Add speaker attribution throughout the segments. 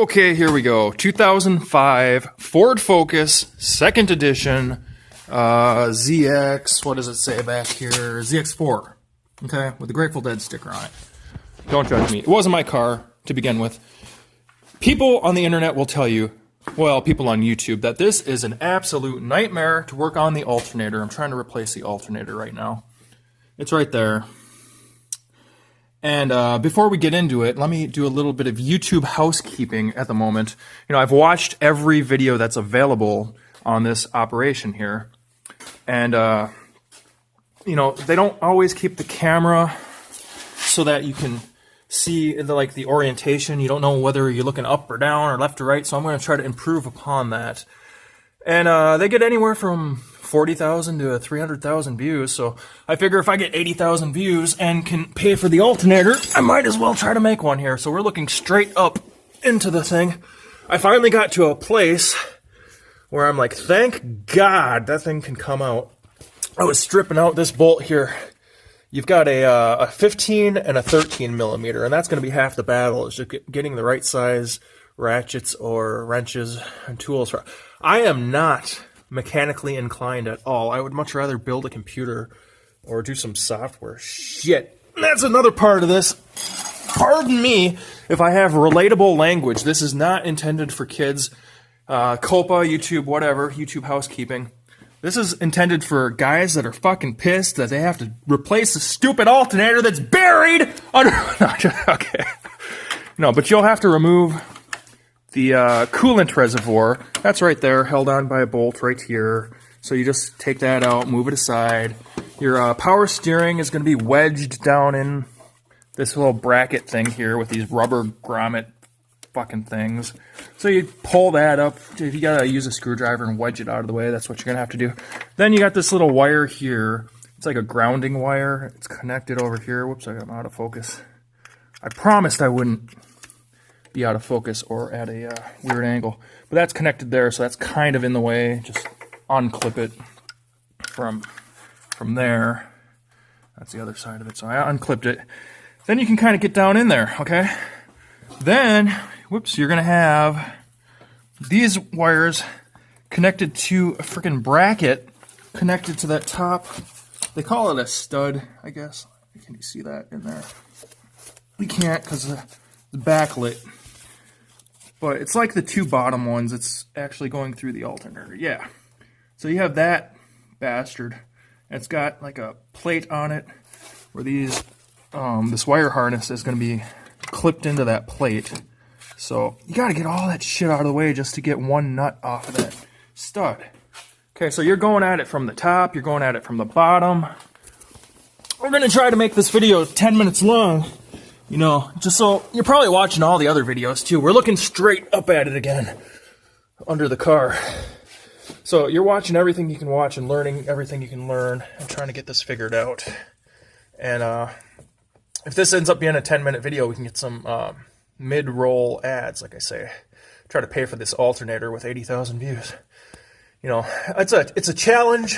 Speaker 1: Okay, here we go. 2005 Ford Focus, second edition, ZX, what does it say back here? ZX4, okay, with the Grateful Dead sticker on it. Don't judge me. It wasn't my car to begin with. People on the internet will tell you, well, people on YouTube, that this is an absolute nightmare to work on the alternator. I'm trying to replace the alternator right now. It's right there. And before we get into it, let me do a little bit of YouTube housekeeping at the moment. You know, I've watched every video that's available on this operation here. And, you know, they don't always keep the camera so that you can see the orientation. You don't know whether you're looking up or down or left or right. So I'm going to try to improve upon that. And they get anywhere from 40,000 to 300,000 views. So I figure if I get 80,000 views and can pay for the alternator, I might as well try to make one here. So we're looking straight up into the thing. I finally got to a place where I'm like, thank God that thing can come out. I was stripping out this bolt here. You've got a 15 and a 13 millimeter, and that's going to be half the battle, is just getting the right size ratchets or wrenches and tools. I am not mechanically inclined at all. I would much rather build a computer or do some software shit. That's another part of this. Pardon me if I have relatable language. This is not intended for kids. Copa, YouTube, whatever, YouTube housekeeping. This is intended for guys that are fucking pissed that they have to replace the stupid alternator that's buried under... Okay. No, but you'll have to remove the coolant reservoir. That's right there, held on by a bolt right here. So you just take that out, move it aside. Your power steering is going to be wedged down in this little bracket thing here with these rubber grommet fucking things. So you pull that up. If you gotta use a screwdriver and wedge it out of the way, that's what you're gonna have to do. Then you got this little wire here. It's like a grounding wire. It's connected over here. Whoops, I'm out of focus. I promised I wouldn't be out of focus or at a weird angle. But that's connected there, so that's kind of in the way. Just unclip it from there. That's the other side of it. So I unclipped it. Then you can kind of get down in there, okay? Then, whoops, you're going to have these wires connected to a freaking bracket connected to that top. They call it a stud, I guess. Can you see that in there? We can't because it's backlit. But it's like the two bottom ones. It's actually going through the alternator. Yeah. So you have that bastard. And it's got like a plate on it where these this wire harness is going to be clipped into that plate. So you got to get all that shit out of the way just to get one nut off of that stud. Okay, so you're going at it from the top. You're going at it from the bottom. We're going to try to make this video 10 minutes long. You know, just so you're probably watching all the other videos too. We're looking straight up at it again under the car. So you're watching everything you can watch and learning everything you can learn and trying to get this figured out. And if this ends up being a 10-minute video, we can get some mid-roll ads, like I say. Try to pay for this alternator with 80,000 views. You know, it's a challenge,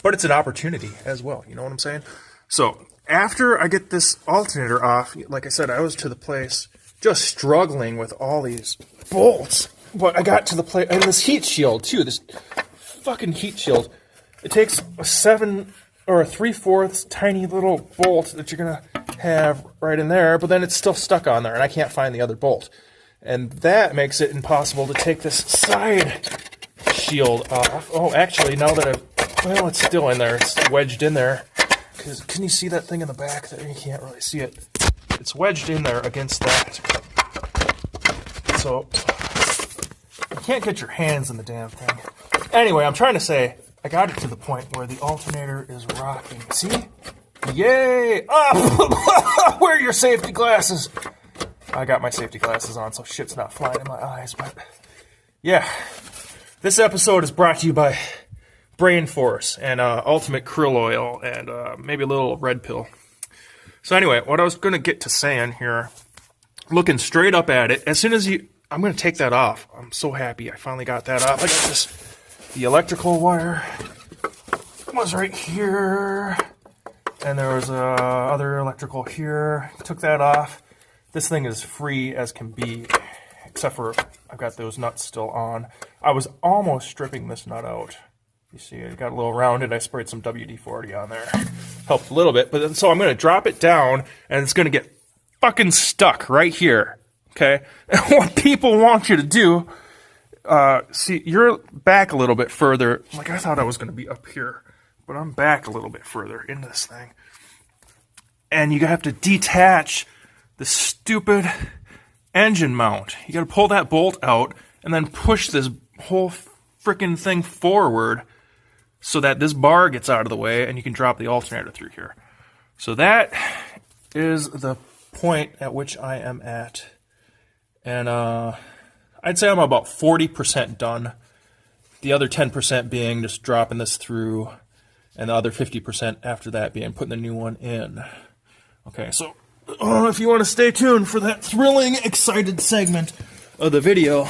Speaker 1: but it's an opportunity as well. You know what I'm saying? So after I get this alternator off, like I said, I was to the place just struggling with all these bolts. But I got to the place, and this heat shield too, this fucking heat shield. It takes a 7 or a 3/4 tiny little bolt that you're going to have right in there, but then it's still stuck on there, and I can't find the other bolt. And that makes it impossible to take this side shield off. Oh, actually, now that well, it's still in there. It's wedged in there. Can you see that thing in the back there? You can't really see it. It's wedged in there against that. So you can't get your hands in the damn thing. Anyway, I'm trying to say, I got it to the point where the alternator is rocking. See? Yay! Oh! Wear your safety glasses! I got my safety glasses on, so shit's not flying in my eyes, but yeah. This episode is brought to you by Brain Force and Ultimate Krill Oil and maybe a little red pill. So anyway, what I was going to get to saying here, looking straight up at it, as soon as I'm going to take that off. I'm so happy I finally got that off. I got the electrical wire was right here, and there was other electrical here. Took that off. This thing is free as can be. except for I've got those nuts still on. I was almost stripping this nut out. You see, it got a little rounded. I sprayed some WD-40 on there. Helped a little bit, but then, so I'm going to drop it down, and it's going to get fucking stuck right here, okay? And what people want you to do, see, you're back a little bit further. Like, I thought I was going to be up here, but I'm back a little bit further into this thing. And you have to detach the stupid engine mount. You got to pull that bolt out and then push this whole freaking thing forward so that this bar gets out of the way and you can drop the alternator through here. So that is the point at which I am at. And I'd say I'm about 40% done. The other 10% being just dropping this through, and the other 50% after that being putting the new one in. Okay, so if you want to stay tuned for that thrilling, exciting segment of the video,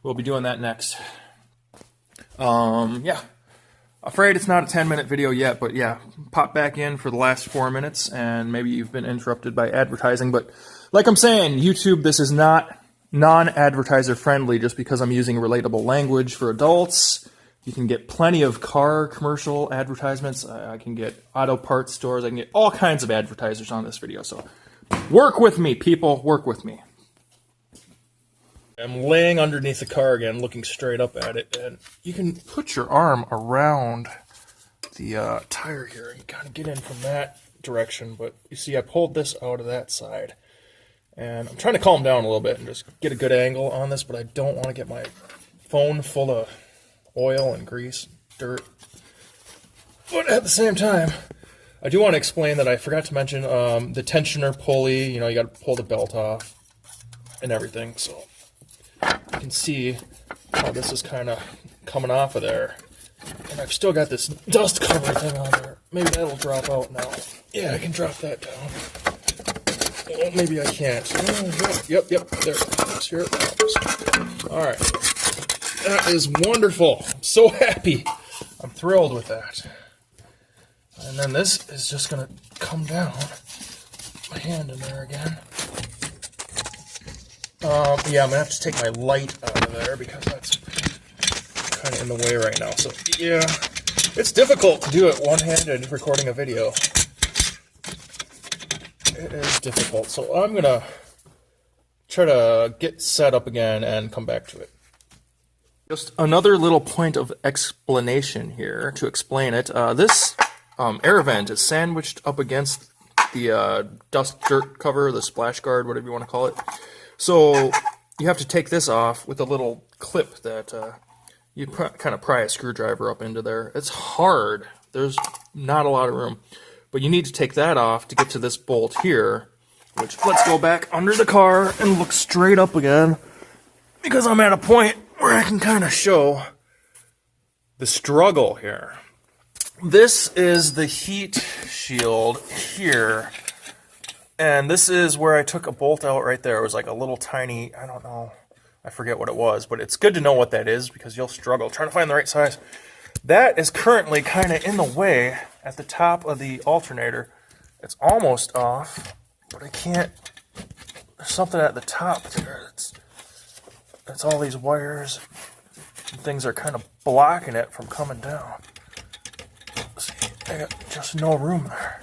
Speaker 1: we'll be doing that next. Yeah. Afraid it's not a 10-minute video yet, but yeah, pop back in for the last 4 minutes, and maybe you've been interrupted by advertising. But like I'm saying, YouTube, this is not non-advertiser friendly just because I'm using relatable language for adults. You can get plenty of car commercial advertisements. I can get auto parts stores. I can get all kinds of advertisers on this video. So work with me, people. Work with me. I'm laying underneath the car again, looking straight up at it, and you can put your arm around the tire here and kind of get in from that direction. But you see, I pulled this out of that side, and I'm trying to calm down a little bit and just get a good angle on this, but I don't want to get my phone full of oil and grease, dirt. But at the same time, I do want to explain that I forgot to mention the tensioner pulley. You know, you got to pull the belt off and everything, so you can see how this is kind of coming off of there. And I've still got this dust cover thing on there. Maybe that'll drop out now. Yeah, I can drop that down. Oh, maybe I can't. Oh, yep, there it comes. Here it comes. All right. That is wonderful. I'm so happy. I'm thrilled with that. And then this is just going to come down. My hand in there again. Yeah, I'm going to have to take my light out of there because that's kind of in the way right now. So, yeah, it's difficult to do it one-handed recording a video. It is difficult. So I'm going to try to get set up again and come back to it. Just another little point of explanation here to explain it. This air vent is sandwiched up against the dust dirt cover, the splash guard, whatever you want to call it. So you have to take this off with a little clip that you kind of pry a screwdriver up into there. It's hard. There's not a lot of room. But you need to take that off to get to this bolt here, which let's go back under the car and look straight up again, because I'm at a point where I can kind of show the struggle here. This is the heat shield here. And this is where I took a bolt out right there. It was like a little tiny, I don't know, I forget what it was, but it's good to know what that is because you'll struggle trying to find the right size. That is currently kind of in the way at the top of the alternator. It's almost off, but I can't, there's something at the top there. That's all these wires and things are kind of blocking it from coming down. I got just no room there.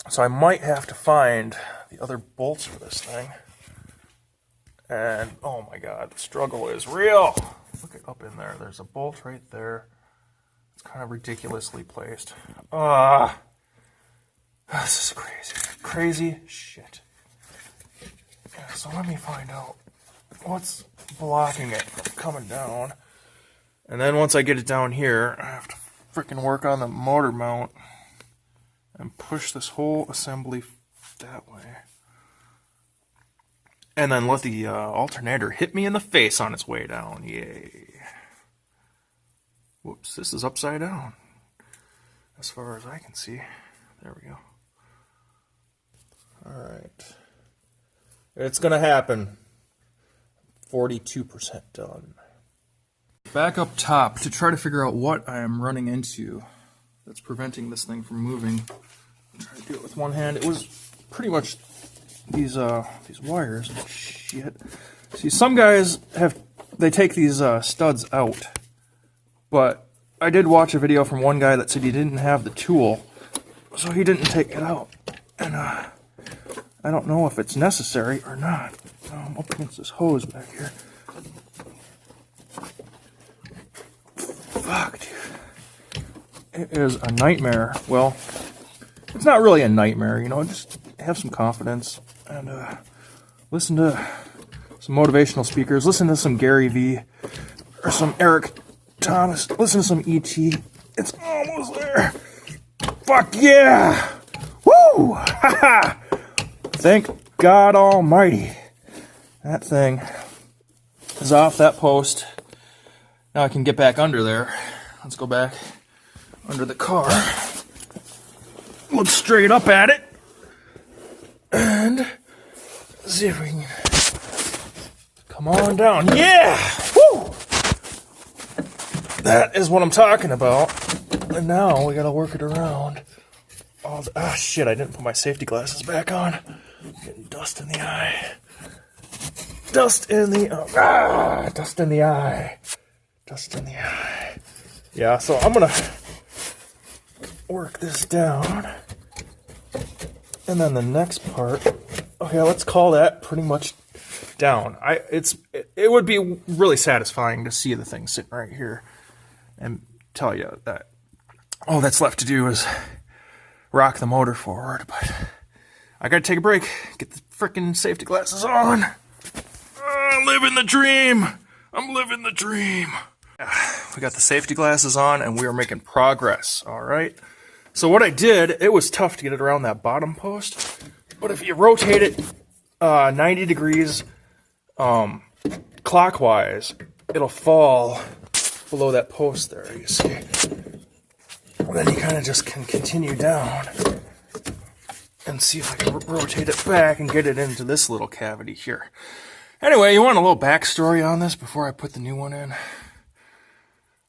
Speaker 1: So I might have to find the other bolts for this thing. And, oh my god, the struggle is real. Look it up in there. There's a bolt right there. It's kind of ridiculously placed. This is crazy. Crazy shit. Yeah, so let me find out what's blocking it from coming down. And then once I get it down here, I have to frickin' work on the motor mount and push this whole assembly that way. And then let the alternator hit me in the face on its way down. Yay. Whoops, this is upside down. As far as I can see. There we go. Alright. It's gonna happen. 42% done. Back up top to try to figure out what I am running into that's preventing this thing from moving. I'm trying to do it with one hand. It was pretty much these wires and shit. See, some guys they take these studs out, but I did watch a video from one guy that said he didn't have the tool, so he didn't take it out. And I don't know if it's necessary or not. I'm up against this hose back here. Fuck, dude. It is a nightmare. Well, it's not really a nightmare, you know, just have some confidence and listen to some motivational speakers, listen to some Gary Vee or some Eric Thomas, listen to some E.T. It's almost there. Fuck yeah! Woo! Ha-ha! Thank God Almighty. That thing is off that post. Now I can get back under there. Let's go back under the car. Look straight up at it. And see if we can come on down. Yeah! Woo! That is what I'm talking about. And now we gotta work it around. Ah, shit, I didn't put my safety glasses back on. Getting dust in the eye. Dust in the eye. Dust in the eye. Dust in the eye. Yeah, so I'm gonna work this down. And then the next part, okay, let's call that pretty much down. It would be really satisfying to see the thing sitting right here and tell you that all that's left to do is rock the motor forward, but I gotta take a break, get the frickin' safety glasses on. I'm living the dream. I'm living the dream. We got the safety glasses on and we are making progress, all right? So what I did, it was tough to get it around that bottom post, but if you rotate it 90 degrees clockwise, it'll fall below that post there, you see. And then you kind of just can continue down and see if I can rotate it back and get it into this little cavity here. Anyway, you want a little backstory on this before I put the new one in?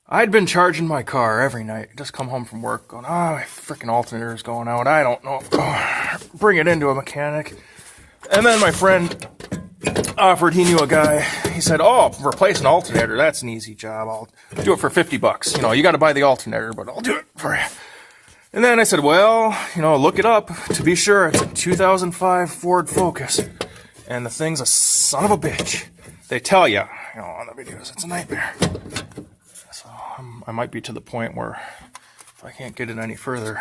Speaker 1: I'd been charging my car every night. Just come home from work going, my freaking alternator is going out. I don't know. Bring it into a mechanic. And then my friend offered, he knew a guy. He said, replace an alternator. That's an easy job. I'll do it for $50. You know, you got to buy the alternator, but I'll do it for you. And then I said, well, you know, look it up. To be sure, it's a 2005 Ford Focus. And the thing's a son of a bitch. They tell you, on the videos, it's a nightmare. So I might be to the point where if I can't get it any further,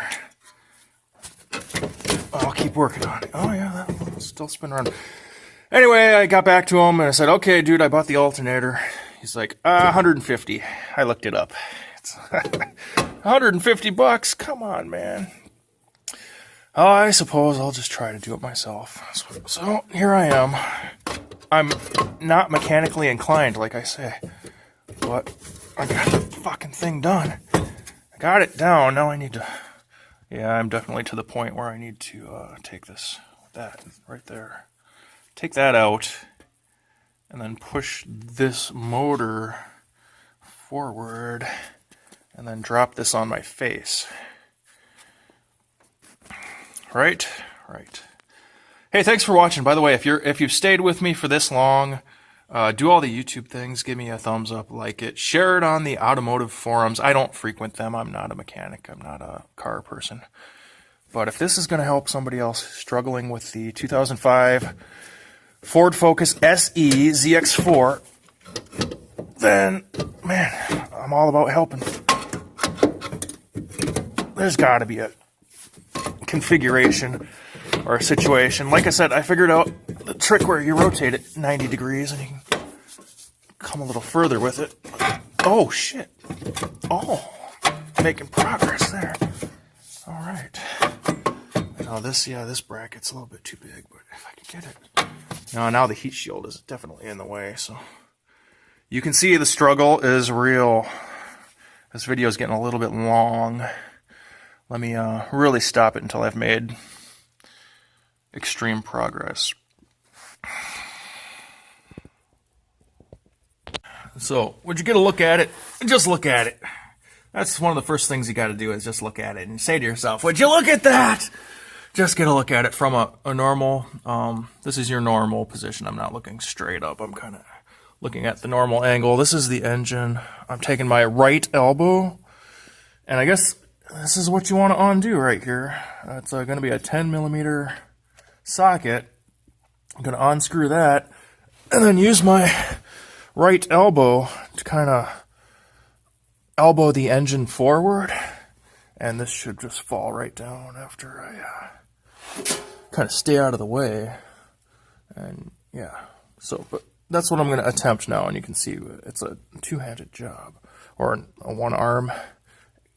Speaker 1: I'll keep working on it. Oh yeah, that'll still spin around. Anyway, I got back to him and I said, okay, dude, I bought the alternator. He's like, 150. I looked it up. It's $150. Come on, man. Oh, I suppose I'll just try to do it myself. So here I am. I'm not mechanically inclined, like I say, but I got the fucking thing done. I got it down. Now I need to, I'm definitely to the point where I need to take that right there. Take that out and then push this motor forward and then drop this on my face. Right. Hey, thanks for watching. By the way, if you've stayed with me for this long, do all the YouTube things. Give me a thumbs up, like it, share it on the automotive forums. I don't frequent them. I'm not a mechanic. I'm not a car person. But if this is going to help somebody else struggling with the 2005 Ford Focus SE ZX4, then, man, I'm all about helping. There's got to be a configuration or a situation. Like I said, I figured out the trick where you rotate it 90 degrees and you can come a little further with it. Oh, shit. Oh, making progress there. All right. Now this bracket's a little bit too big, but if I can get it. Now the heat shield is definitely in the way, so you can see the struggle is real. This video is getting a little bit long. Let me really stop it until I've made extreme progress. So, would you get a look at it? Just look at it. That's one of the first things you got to do is just look at it and say to yourself, would you look at that? just get a look at it from a normal, this is your normal position. I'm not looking straight up. I'm kind of looking at the normal angle. This is the engine. I'm taking my right elbow, and I guess this is what you want to undo right here. It's going to be a 10 millimeter socket. I'm going to unscrew that, and then use my right elbow to kind of elbow the engine forward, and this should just fall right down after I kind of stay out of the way. And yeah, so but that's what I'm going to attempt now, and you can see it's a two-handed job, or a one arm.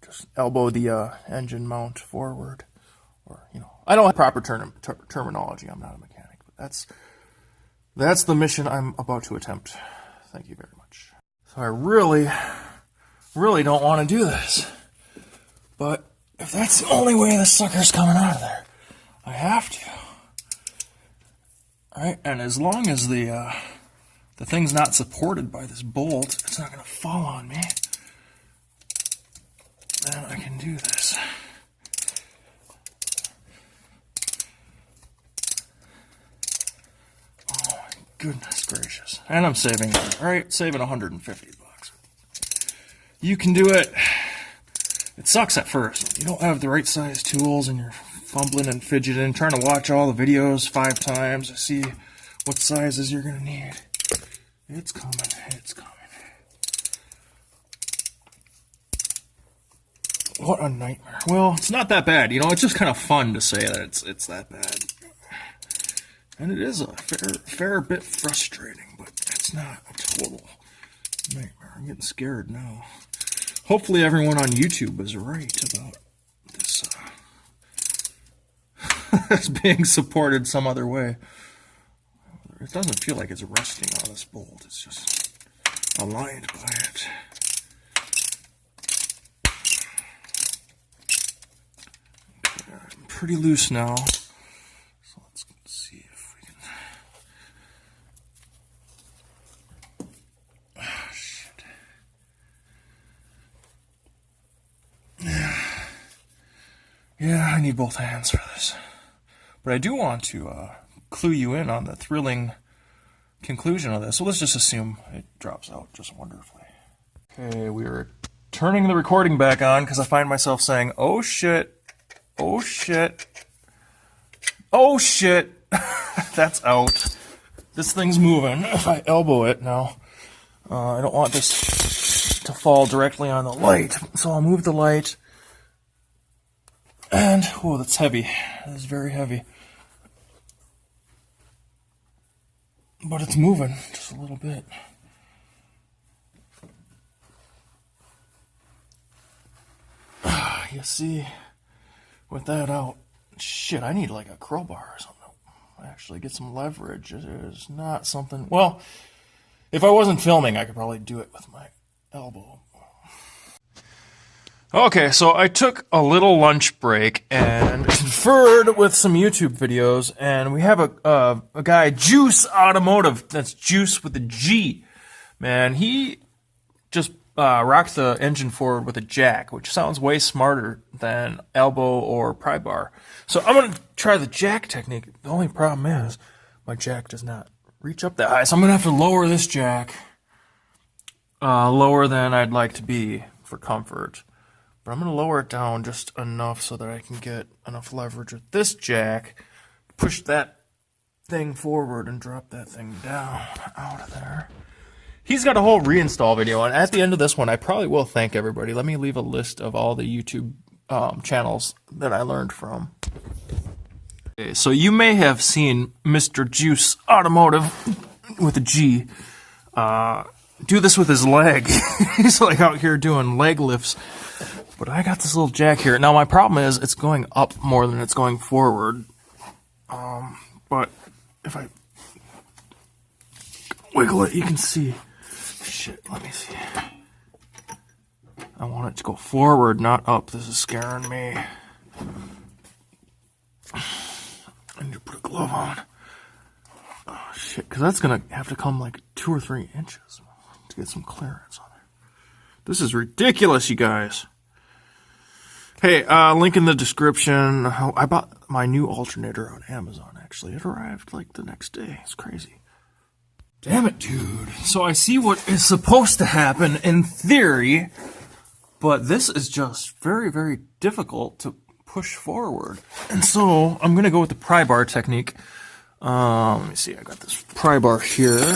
Speaker 1: Just elbow the engine mount forward, or I don't have proper terminology. I'm not a mechanic, but that's the mission I'm about to attempt. Thank you very much. So I really don't want to do this, but if that's the only way this sucker's coming out of there, I have to. All right, and as long as the thing's not supported by this bolt, it's not going to fall on me. Then I can do this. Oh my goodness gracious. And I'm saving, right? Saving 150 bucks. You can do it. It sucks at first. You don't have the right size tools and you're fumbling and fidgeting, trying to watch all the videos 5 times to see what sizes you're going to need. It's coming. It's coming. What a nightmare. Well, it's not that bad. It's just kind of fun to say that it's that bad. And it is a fair bit frustrating, but it's not a total nightmare. I'm getting scared now. Hopefully everyone on YouTube is right about this as being supported some other way. It doesn't feel like it's resting on this bolt. It's just aligned by it. Pretty loose now, so let's see if we can. Oh, shit. Yeah, I need both hands for this, but I do want to clue you in on the thrilling conclusion of this. So let's just assume it drops out just wonderfully. Okay, we are turning the recording back on because I find myself saying, "Oh shit. Oh shit. Oh shit." That's out. This thing's moving. If I elbow it now, I don't want this to fall directly on the light. So I'll move the light. And, oh, that's heavy. That's very heavy. But it's moving just a little bit. You see, with that out, shit, I need like a crowbar or something. Actually get some leverage. It is not something, well, if I wasn't filming, I could probably do it with my elbow. Okay, so I took a little lunch break and conferred with some YouTube videos, and we have a guy, Juice Automotive, that's Juice with a G. Man, he just rocked the engine forward with a jack, which sounds way smarter than elbow or pry bar. So I'm going to try the jack technique. The only problem is my jack does not reach up that high, so I'm going to have to lower this jack lower than I'd like to be for comfort. But I'm going to lower it down just enough so that I can get enough leverage with this jack, push that thing forward and drop that thing down out of there. He's got a whole reinstall video, and at the end of this one, I probably will thank everybody. Let me leave a list of all the YouTube channels that I learned from. Okay, so you may have seen Mr. Juice Automotive with a G do this with his leg. He's like out here doing leg lifts. But I got this little jack here. Now my problem is it's going up more than it's going forward. But if I wiggle it, you can see. Shit, let me see. I want it to go forward, not up. This is scaring me. I need to put a glove on. Oh shit, because that's gonna have to come like 2 or 3 inches to get some clearance on there. This is ridiculous, you guys. Hey, link in the description. I bought my new alternator on Amazon, actually. It arrived like the next day. It's crazy. Damn it, dude. So I see what is supposed to happen in theory, but this is just very, very difficult to push forward. And so I'm going to go with the pry bar technique. Let me see. I got this pry bar here.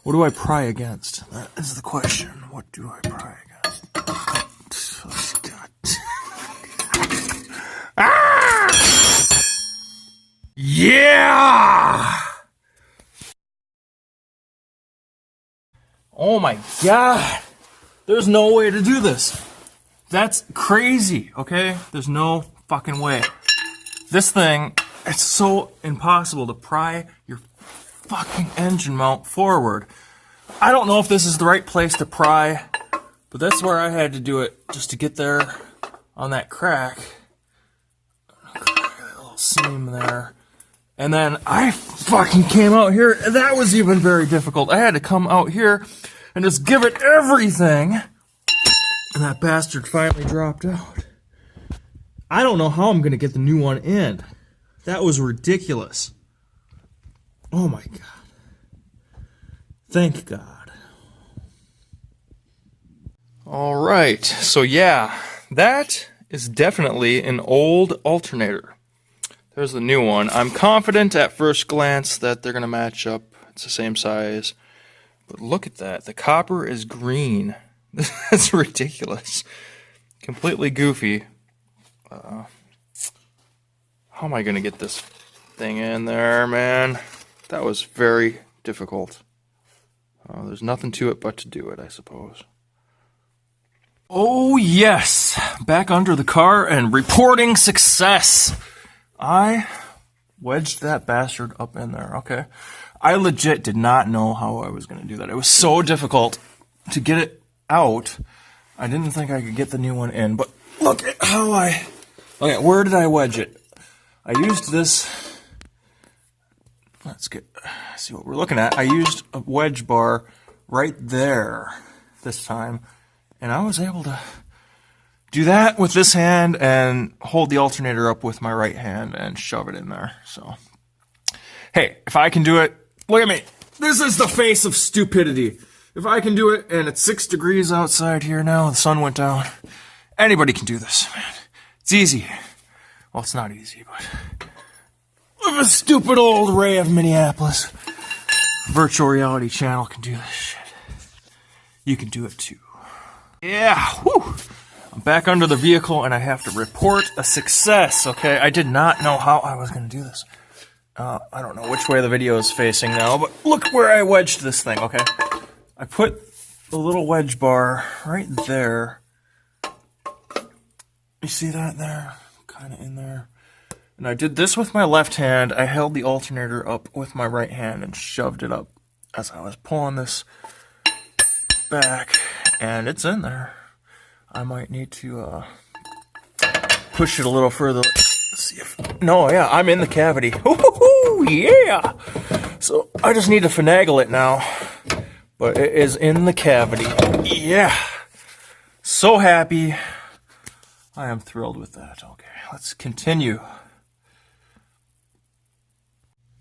Speaker 1: What do I pry against? That is the question. What do I pry against? Oh, God. Ah! Yeah! Oh my God. There's no way to do this. That's crazy, okay? There's no fucking way. This thing, it's so impossible to pry your fucking engine mount forward. I don't know if this is the right place to pry, but that's where I had to do it just to get there on that crack. A little seam there. And then I fucking came out here. That was even very difficult. I had to come out here and just give it everything. And that bastard finally dropped out. I don't know how I'm going to get the new one in. That was ridiculous. Oh my God. Thank God. All right. So yeah, that is definitely an old alternator. There's the new one. I'm confident at first glance that they're going to match up. It's the same size. But look at that. The copper is green. That's ridiculous. Completely goofy. How am I going to get this thing in there, man? That was very difficult. There's nothing to it but to do it, I suppose. Oh, yes. Back under the car and reporting success. I wedged that bastard up in there, okay? I legit did not know how I was going to do that. It was so difficult to get it out. I didn't think I could get the new one in, but look at how okay, where did I wedge it? I used this, see what we're looking at. I used a wedge bar right there this time, and I was able to do that with this hand and hold the alternator up with my right hand and shove it in there. So, hey, if I can do it, look at me. This is the face of stupidity. If I can do it, and it's 6 degrees outside here now, the sun went down, anybody can do this, man. It's easy. Well, it's not easy, but if a stupid old Ray of Minneapolis virtual reality channel can do this shit, you can do it too. Yeah, whew. I'm back under the vehicle, and I have to report a success, okay? I did not know how I was going to do this. I don't know which way the video is facing now, but look where I wedged this thing, okay? I put the little wedge bar right there. You see that there? Kind of in there. And I did this with my left hand. I held the alternator up with my right hand and shoved it up as I was pulling this back. And it's in there. I might need to push it a little further. Let's see if... No, yeah, I'm in the cavity. Ooh, yeah! So I just need to finagle it now. But it is in the cavity. Yeah. So happy. I am thrilled with that. Okay, let's continue.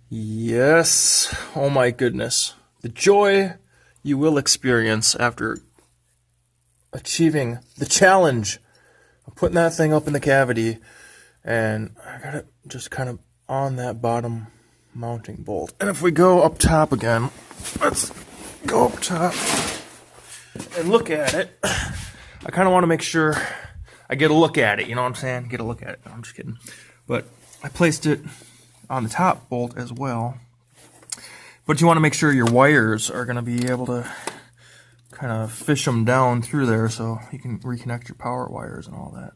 Speaker 1: Yes. Oh my goodness. The joy you will experience after achieving the challenge of putting that thing up in the cavity. And I got it just kind of on that bottom mounting bolt. And if we go up top again, let's go up top and look at it. I kind of want to make sure I get a look at it, you know what I'm saying? Get a look at it. No, I'm just kidding. But I placed it on the top bolt as well. But you want to make sure your wires are going to be able to kind of fish them down through there so you can reconnect your power wires and all that.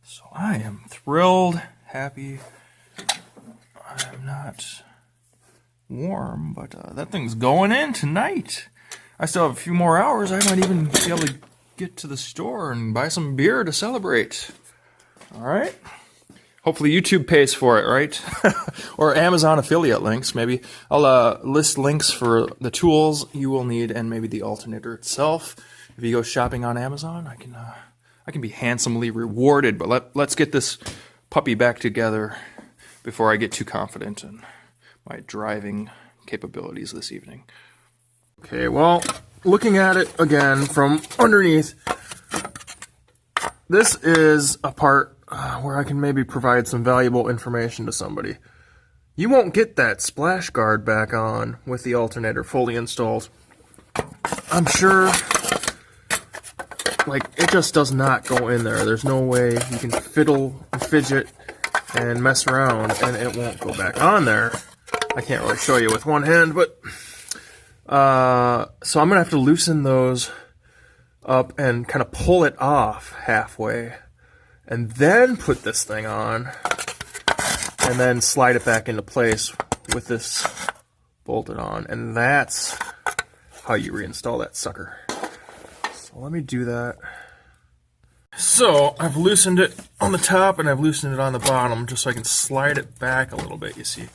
Speaker 1: So I am thrilled, happy. I'm not warm, but that thing's going in tonight. I still have a few more hours. I might even be able to get to the store and buy some beer to celebrate. All right. Hopefully YouTube pays for it, right? Or Amazon affiliate links, maybe. I'll list links for the tools you will need and maybe the alternator itself. If you go shopping on Amazon, I can be handsomely rewarded. But let's get this puppy back together before I get too confident in my driving capabilities this evening. Okay, well, looking at it again from underneath, this is a part where I can maybe provide some valuable information to somebody. You won't get that splash guard back on with the alternator fully installed. I'm sure, like, it just does not go in there. There's no way you can fiddle and fidget and mess around and it won't go back on there. I can't really show you with one hand, but so I'm gonna have to loosen those up and kind of pull it off halfway and then put this thing on and then slide it back into place with this bolted on, and that's how you reinstall that sucker. So let me do that. So I've loosened it on the top and I've loosened it on the bottom just so I can slide it back a little bit, you see.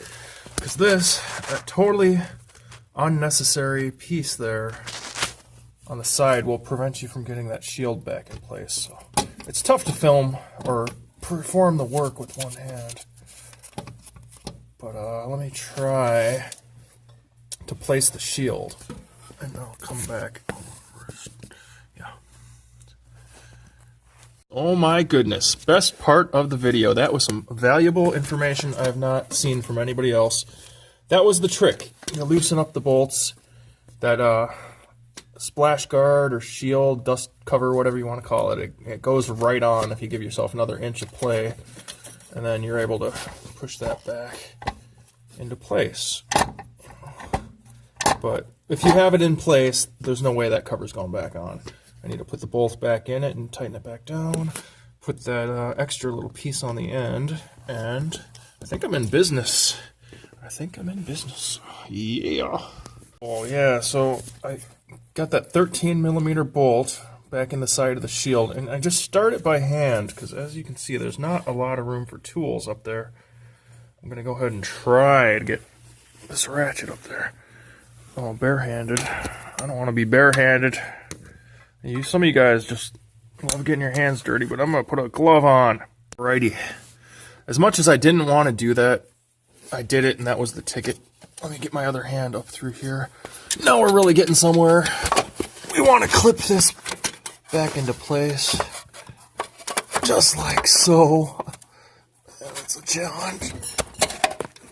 Speaker 1: Because this, that totally unnecessary piece there on the side will prevent you from getting that shield back in place. So it's tough to film or perform the work with one hand. But let me try to place the shield and I'll come back. Yeah. Oh my goodness, best part of the video. That was some valuable information I have not seen from anybody else. That was the trick. You loosen up the bolts. That splash guard or shield, dust cover, whatever you want to call it, it goes right on if you give yourself another inch of play. And then you're able to push that back into place. But if you have it in place, there's no way that cover's going back on. I need to put the bolt back in it and tighten it back down. Put that extra little piece on the end, and I think I'm in business. I think I'm in business. Yeah. Oh yeah, so I got that 13mm bolt back in the side of the shield, and I just start it by hand, because as you can see, there's not a lot of room for tools up there. I'm going to go ahead and try to get this ratchet up there. Oh, barehanded. I don't want to be barehanded. Some of you guys just love getting your hands dirty, but I'm going to put a glove on. Alrighty. As much as I didn't want to do that, I did it, and that was the ticket. Let me get my other hand up through here. Now we're really getting somewhere. We want to clip this back into place. Just like so. That's a challenge.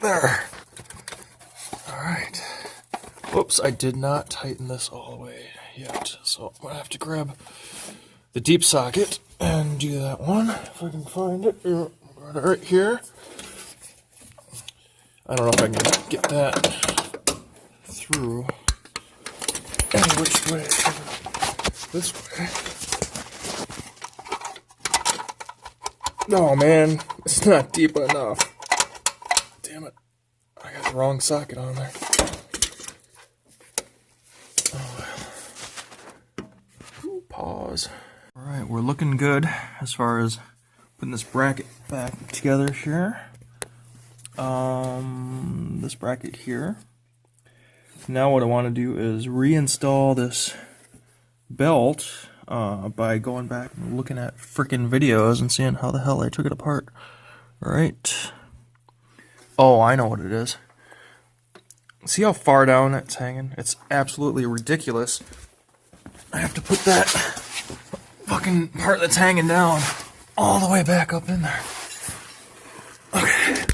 Speaker 1: There. Alright. Whoops, I did not tighten this all the way yet, so I'm going to have to grab the deep socket and do that one, if I can find it. Right here. I don't know if I can get that through any which way. This way. No, man, it's not deep enough. Damn it. I got the wrong socket on there. Pause. Alright, we're looking good as far as putting this bracket back together here. This bracket here. Now what I want to do is reinstall this belt by going back and looking at frickin' videos and seeing how the hell I took it apart. Alright. Oh, I know what it is. See how far down it's hanging? It's absolutely ridiculous. I have to put that fucking part that's hanging down all the way back up in there. Okay.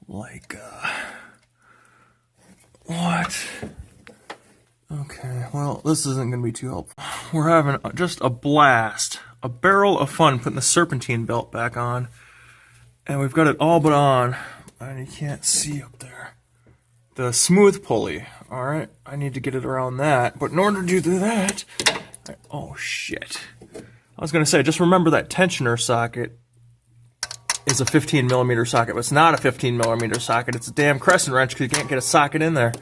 Speaker 1: Like, what? Okay, well, this isn't going to be too helpful. We're having just a blast. A barrel of fun putting the serpentine belt back on. And we've got it all but on. And you can't see up there. The smooth pulley. Alright, I need to get it around that. But in order to do that... Oh, shit. I was going to say, just remember that tensioner socket is a 15mm socket, but it's not a 15mm socket. It's a damn crescent wrench because you can't get a socket in there.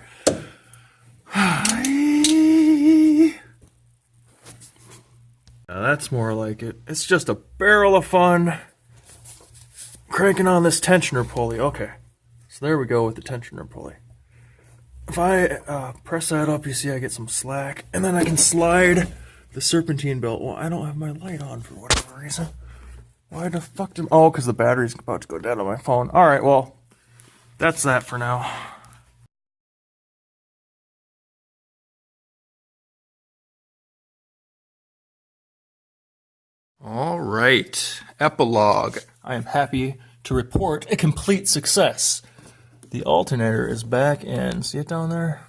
Speaker 1: Now that's more like it. It's just a barrel of fun cranking on this tensioner pulley. Okay, so there we go with the tensioner pulley. If I press that up, you see I get some slack, and then I can slide the serpentine belt. Well, I don't have my light on for whatever reason. Why the fuck did... Oh, because the battery's about to go dead on my phone. Alright, well, that's that for now. Alright, epilogue. I am happy to report a complete success. The alternator is back in. See it down there?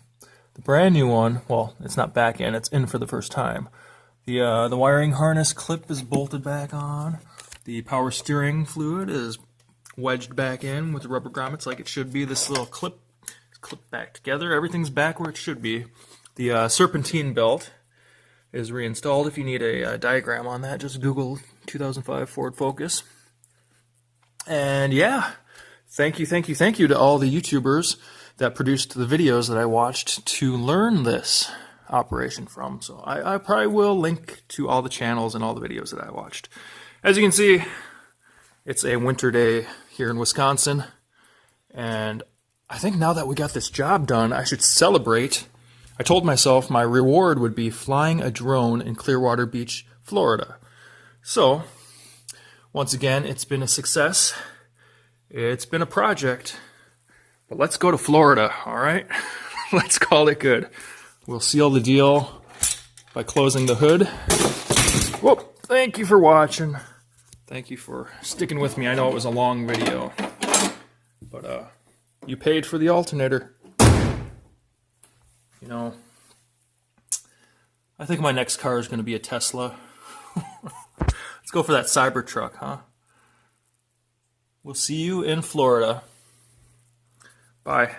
Speaker 1: The brand new one, well, it's not back in, it's in for the first time. The wiring harness clip is bolted back on. The power steering fluid is wedged back in with the rubber grommets like it should be. This little clip is clipped back together. Everything's back where it should be. The serpentine belt is reinstalled. If you need a diagram on that, just Google 2005 Ford Focus. And yeah, thank you to all the YouTubers that produced the videos that I watched to learn this operation from. So I probably will link to all the channels and all the videos that I watched. As you can see, it's a winter day here in Wisconsin, and I think now that we got this job done, I should celebrate. I told myself my reward would be flying a drone in Clearwater Beach, Florida. So, once again, it's been a success. It's been a project. But let's go to Florida, all right? Let's call it good. We'll seal the deal by closing the hood. Whoop! Thank you for watching. Thank you for sticking with me. I know it was a long video, but you paid for the alternator. You know, I think my next car is going to be a Tesla. Let's go for that Cybertruck, huh? We'll see you in Florida. Bye.